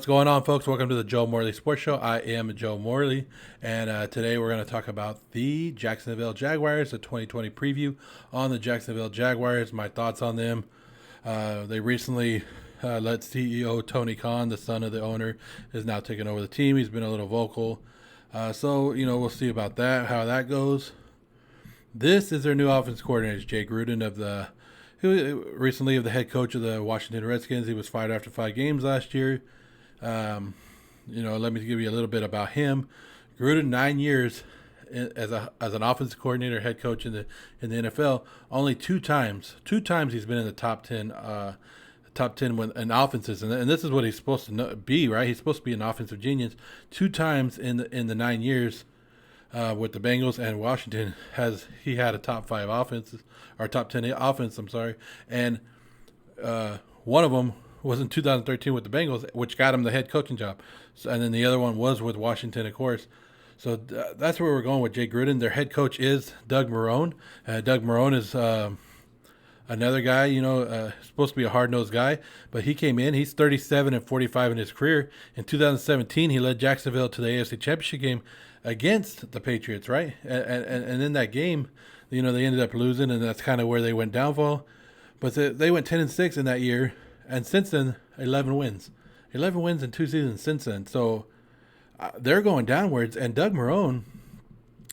What's going on, folks? Welcome to the Joe Morley Sports Show. I am Joe Morley, and today we're going to talk about the Jacksonville Jaguars, the 2020 preview on the Jacksonville Jaguars, my thoughts on them. They recently let CEO Tony Khan, the son of the owner, is now taking over the team. He's been a little vocal. So we'll see about that, how that goes. This is their new offense coordinator, Jay Gruden, recently of the head coach of the Washington Redskins. He was fired after 5 games last year. Let me give you a little bit about him. Gruden, 9 years as an offensive coordinator, head coach in the NFL. Only two times he's been in the top 10 in offenses, and this is what he's supposed to be, right? He's supposed to be an offensive genius. 2 times in the 9 years with the Bengals and Washington he had a top 5 offenses, or top 10 offense. I'm sorry, and one of them was in 2013 with the Bengals, which got him the head coaching job. So, and then the other one was with Washington, of course. So that's where we're going with Jay Gruden. Their head coach is Doug Marrone. Doug Marrone is another guy, supposed to be a hard-nosed guy, but he came in. He's 37-45 in his career. In 2017, he led Jacksonville to the AFC Championship game against the Patriots, right? And in that game, they ended up losing, and that's kind of where they went downfall. But they went 10-6 in that year. And since then, 11 wins. 11 wins in 2 seasons since then. So they're going downwards. And Doug Marrone,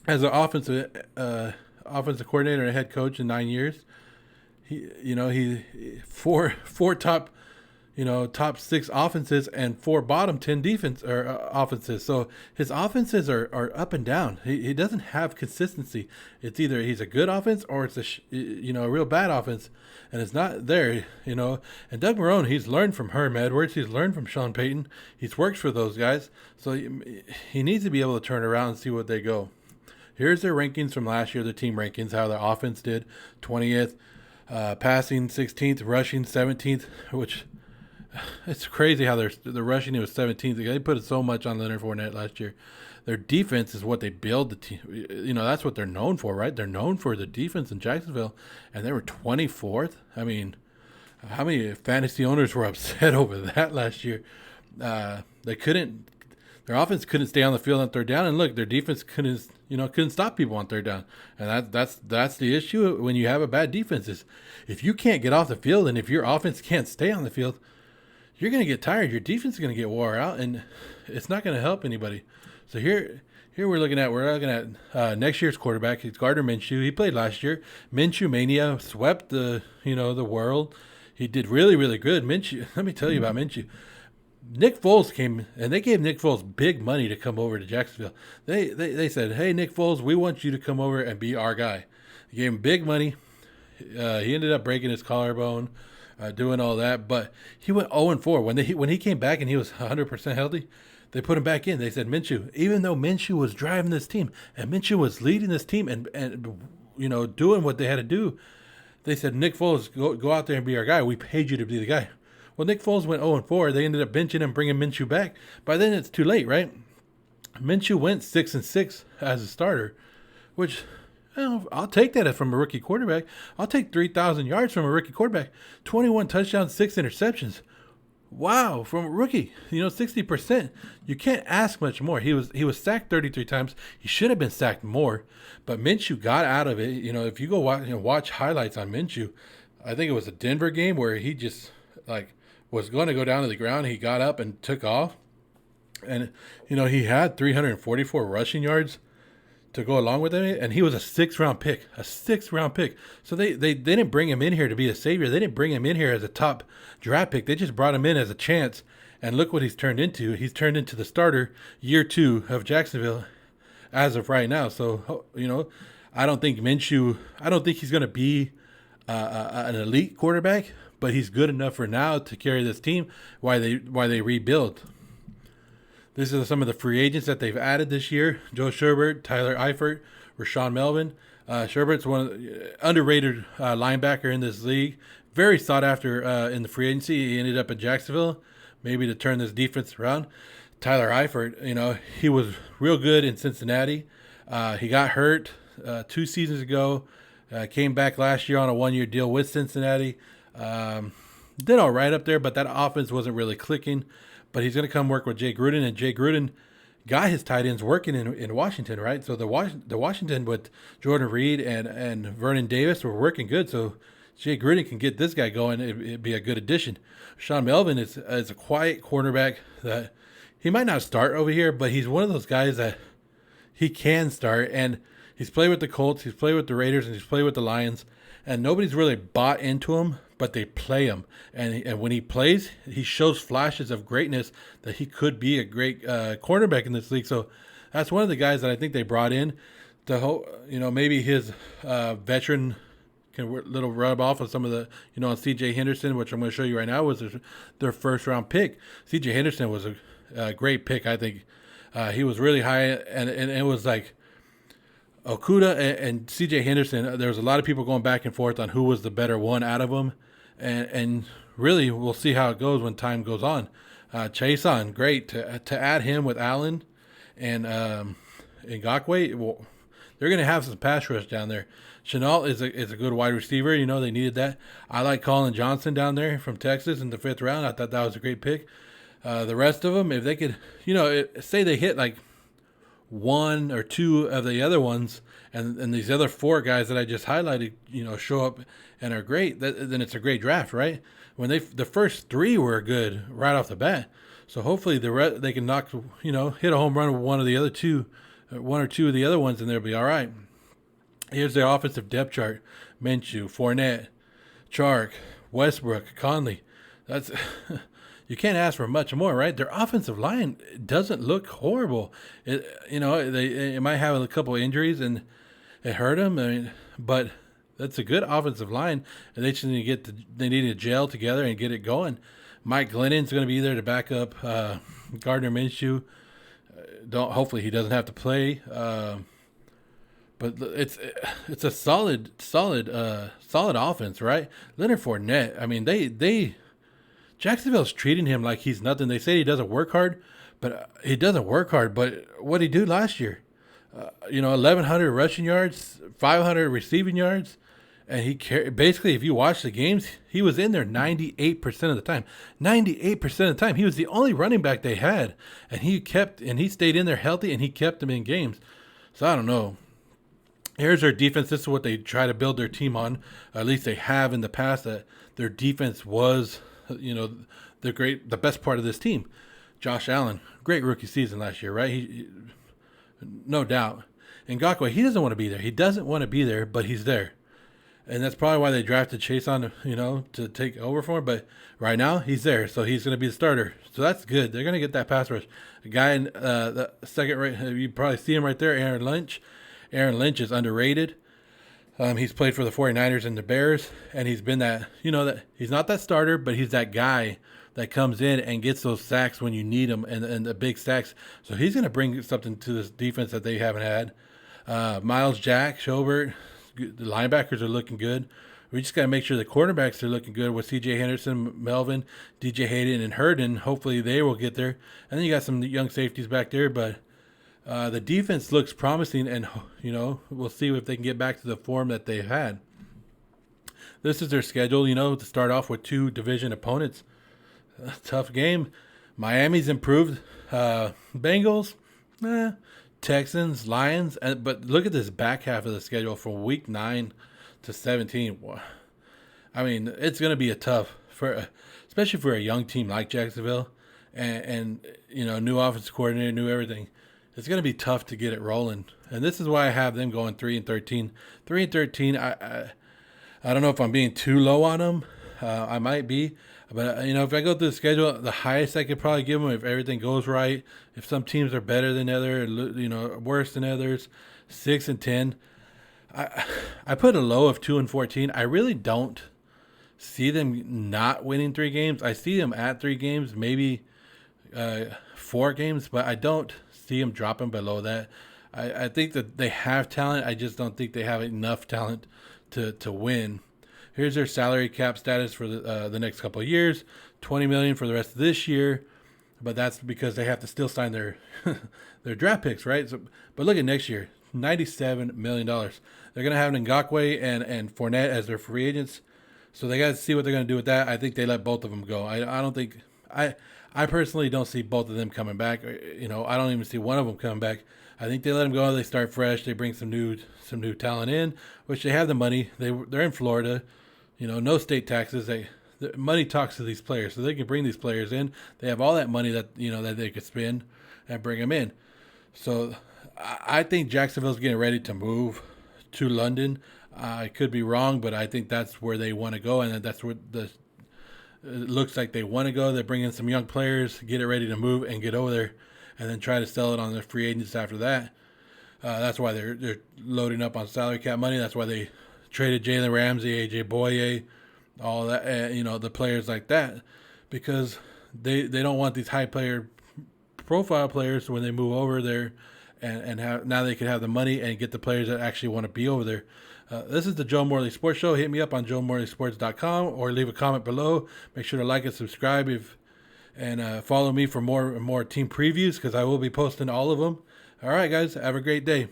as an offensive coordinator and head coach in 9 years, he four top 6 offenses and 4 bottom 10 defense or offenses. So his offenses are up and down. He doesn't have consistency. It's either he's a good offense or it's a real bad offense, and it's not there. And Doug Marrone, he's learned from Herm Edwards. He's learned from Sean Payton. He's worked for those guys. So he needs to be able to turn around and see what they go. Here's their rankings from last year, the team rankings, how their offense did: 20th, passing 16th, rushing 17th, which. It's crazy how the rushing, it was 17th. They put so much on Lenoard Fournette last year. Their defense is what they build the team. That's what they're known for, right? They're known for the defense in Jacksonville, and they were 24th. I mean, how many fantasy owners were upset over that last year? Their offense couldn't stay on the field on third down, and look, their defense couldn't stop people on third down, and that's the issue when you have a bad defense. Is if you can't get off the field, and if your offense can't stay on the field, you're going to get tired. Your defense is going to get wore out, and it's not going to help anybody. So here we're looking at next year's quarterback. It's Gardner Minshew. He played last year. Minshew mania swept the world. He did really, really good. Minshew. Let me tell you about Minshew. Nick Foles came, and they gave Nick Foles big money to come over to Jacksonville. They said, "Hey, Nick Foles, we want you to come over and be our guy." They gave him big money. He ended up breaking his collarbone. Doing all that, but he went 0-4 when he came back and he was 100% healthy. They put him back in. They said Minshew, even though Minshew was driving this team and Minshew was leading this team and doing what they had to do, they said, Nick Foles, go out there and be our guy. We paid you to be the guy. Well, Nick Foles went 0-4. They ended up benching him, bringing Minshew back. By then, it's too late, right? Minshew went 6-6 as a starter, which. I'll take that from a rookie quarterback. I'll take 3,000 yards from a rookie quarterback. 21 touchdowns, 6 interceptions. Wow, from a rookie. 60%. You can't ask much more. He was sacked 33 times. He should have been sacked more. But Minshew got out of it. If you go watch highlights on Minshew, I think it was a Denver game where he just was going to go down to the ground. He got up and took off. And, he had 344 rushing yards to go along with it, and he was a 6th-round pick. So they didn't bring him in here to be a savior. They didn't bring him in here as a top draft pick. They just brought him in as a chance, and look what he's turned into. He's turned into the starter year 2 of Jacksonville as of right now. So, I don't think he's going to be an elite quarterback, but he's good enough for now to carry this team while they rebuild. These are some of the free agents that they've added this year: Joe Sherbert, Tyler Eifert, Rashawn Melvin. Sherbert's one of the underrated linebacker in this league. Very sought after in the free agency. He ended up in Jacksonville, maybe to turn this defense around. Tyler Eifert, he was real good in Cincinnati. He got hurt 2 seasons ago. Came back last year on a 1-year deal with Cincinnati. Did all right up there, but that offense wasn't really clicking. but he's going to come work with Jay Gruden, and Jay Gruden got his tight ends working in Washington, right? So the Washington with Jordan Reed and Vernon Davis were working good. So Jay Gruden can get this guy going. It'd be a good addition. Sean Melvin is a quiet cornerback that he might not start over here, but he's one of those guys that he can start. And he's played with the Colts, he's played with the Raiders, and he's played with the Lions. And nobody's really bought into him, but they play him. And when he plays, he shows flashes of greatness that he could be a great cornerback in this league. So that's one of the guys that I think they brought in to hope, maybe his veteran can little rub off of some of the, on C.J. Henderson, which I'm going to show you right now, was their first round pick. C.J. Henderson was a great pick, I think. He was really high, and it was like Okudah and C.J. Henderson. There was a lot of people going back and forth on who was the better one out of them, and really we'll see how it goes when time goes on. Chason, great to add him with Allen and Ngakoue. Well, they're going to have some pass rush down there. Chenault is a good wide receiver. They needed that. I like Colin Johnson down there from Texas in the 5th round. I thought that was a great pick. The rest of them, if they could, say they hit like one or two of the other ones, and these other 4 guys that I just highlighted, show up and are great, then it's a great draft, right? When the first 3 were good right off the bat, so hopefully they can knock, hit a home run with one or two of the other ones, and they'll be all right. Here's their offensive depth chart: Minshew, Fournette, Chark, Westbrook, Conley. That's you can't ask for much more, right? Their offensive line doesn't look horrible. They might have a couple of injuries and it hurt them. But that's a good offensive line, and they just need to they need to gel together and get it going. Mike Glennon's going to be there to back up Gardner Minshew. Hopefully he doesn't have to play. But it's a solid offense, right? Lenoard Fournette. Jacksonville's treating him like he's nothing. They say he doesn't work hard, but he doesn't work hard. But what did he do last year? 1,100 rushing yards, 500 receiving yards, and he basically, if you watch the games, he was in there 98% of the time. 98% of the time, he was the only running back they had, and he stayed in there healthy, and he kept them in games. So I don't know. Here's their defense. This is what they try to build their team on. At least they have in the past. That their defense was, the best part of this team. Josh Allen, great rookie season last year, right? He no doubt. Ngakoue, he doesn't want to be there. He doesn't want to be there, but he's there. And that's probably why they drafted Chason, to take over for him. But right now, he's there, so he's going to be the starter. So that's good. They're going to get that pass rush. The guy in the second rate, you probably see him right there, Aaron Lynch. Aaron Lynch is underrated. He's played for the 49ers and the Bears, and he's been that he's not that starter, but he's that guy that comes in and gets those sacks when you need them, and the big sacks. So he's going to bring something to this defense that they haven't had. Miles Jack, Schobert, the linebackers are looking good. We just got to make sure the quarterbacks are looking good with C.J. Henderson, Melvin, D.J. Hayden, and Herndon. Hopefully they will get there. And then you got some young safeties back there, but the defense looks promising, and we'll see if they can get back to the form that they've had. This is their schedule, to start off with 2 division opponents. Tough game. Miami's improved. Bengals, Texans, Lions, but look at this back half of the schedule from week 9 to 17. It's going to be a tough especially for a young team like Jacksonville, and new offensive coordinator, new everything. It's going to be tough to get it rolling, and this is why I have them going 3-13. 3-13. I don't know if I'm being too low on them. I might be, but if I go through the schedule, the highest I could probably give them, if everything goes right, if some teams are better than others, worse than others, 6-10. I put a low of 2-14. I really don't see them not winning 3 games. I see them at 3 games, maybe 4 games, but I don't see them dropping below that. I think that they have talent. I just don't think they have enough talent to win. Here's their salary cap status for the next couple of years: $20 million for the rest of this year, but that's because they have to still sign their their draft picks, right? So, but look at next year, $97 million. They're gonna have Ngakoue and Fournette as their free agents, so they got to see what they're gonna do with that. I think they let both of them go. I don't think I I personally don't see both of them coming back. I don't even see one of them coming back. I think they let them go. They start fresh. They bring some new talent in, which they have the money. They're in Florida. No state taxes. The money talks to these players, so they can bring these players in. They have all that money that that they could spend and bring them in. So I think Jacksonville's getting ready to move to London. I could be wrong, but I think that's where they want to go, and that's where it looks like they want to go. They bring in some young players, get it ready to move, and get over there, and then try to sell it on the free agents after that. That's why they're loading up on salary cap money. That's why they traded Jalen Ramsey, AJ Boye, all that. The players like that, because they don't want these high profile players when they move over there, and now they can have the money and get the players that actually want to be over there. This is the Joe Morley Sports Show. Hit me up on joemorleysports.com or leave a comment below. Make sure to like and subscribe and follow me for more team previews, because I will be posting all of them. All right, guys, have a great day.